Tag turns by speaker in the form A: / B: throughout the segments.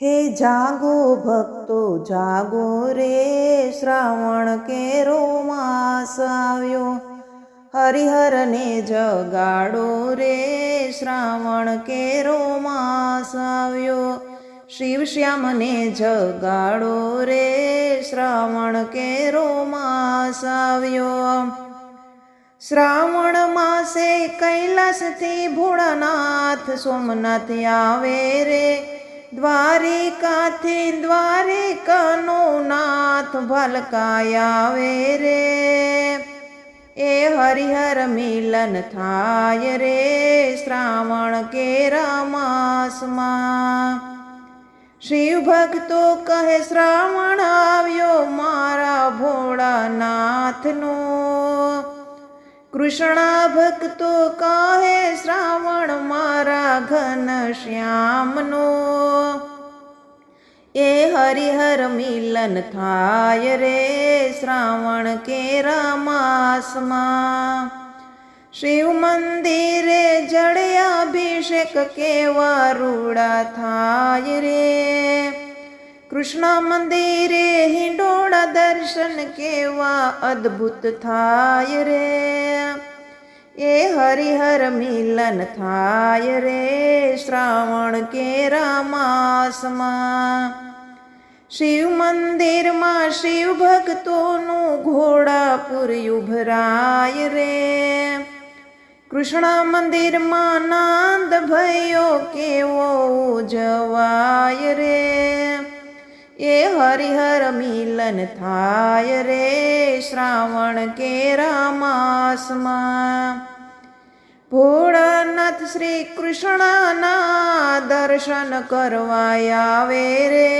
A: હે જાગો ભક્તો જાગો રે, શ્રાવણ કેરો માસ આવ્યો. હરિહરને જગાડો રે, શ્રાવણ કેરો માસ આવ્યો. શિવ શ્યામને જગાડો રે, શ્રાવણ કેરો માસ આવ્યો. શ્રાવણ માસે કૈલાસથી ભોળાનાથ સોમનાથ આવે રે, દ્વારિકાથી દ્વારિકાનો નાથ ભાલકાય આવે રે. એ હરિહર મિલન થાય રે, શ્રાવણ કેરા માસમાં. શિવ ભક્તો કહે શ્રાવણ આવ્યો મારા ભોળાનાથનો, કૃષ્ણ ભક્તો કહે શ્રાવણ મારા ઘનશ્યામનો. એ હરિહર મિલન થાય રે, શ્રાવણ કેરા માસમાં. શિવ મંદિરે જળાભિષેક કેવા રૂડા થાય રે, કૃષ્ણ મંદિરે હિંડોળા દર્શન કેવા અદ્ભુત થાય રે. એ હરિહર મિલન થાય રે, શ્રાવણ કેરા માસમાં. શિવ મંદિરમાં શિવ ભક્તોનું ઘોડાપુર ઉભરાય રે, કૃષ્ણ મંદિરમાં નાંદ ભયો કેવો ઉજવાય રે. એ હરિહર મિલન થાય રે, શ્રાવણ કેરા માસમાં. ભોળાનાથ શ્રી કૃષ્ણના દર્શન કરવા આવે રે,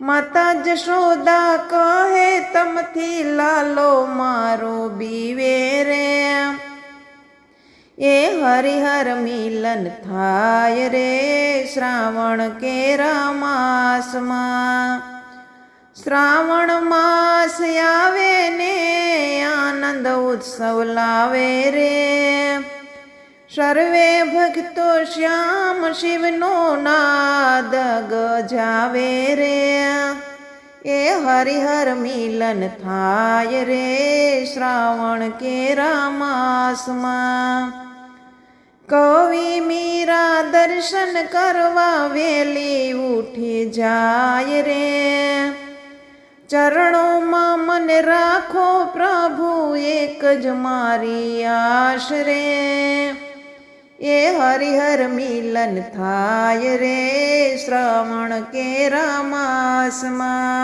A: માતા જશોદા કહે તમથી લાલો મારો બીવે રે. એ હરિહર મિલન થાય રે, શ્રાવણ કેરા માસમાં. શ્રાવણ માસ આવે ને આનંદ ઉત્સવ લાવે રે, સર્વે ભક્તો શ્યામ શિવનો નાદ ગજાવે રે. એ હરિહર મિલન થાય રે, શ્રાવણ કેરા માસમાં. કવિ મીરા દર્શન કરવા વેલી ઉઠી જાય રે, ચરણોમાં મન રાખો પ્રભુ એક જ મારી આશ રે. એ હરિહર મિલન થાય રે, શ્રાવણ કેરા માસમાં.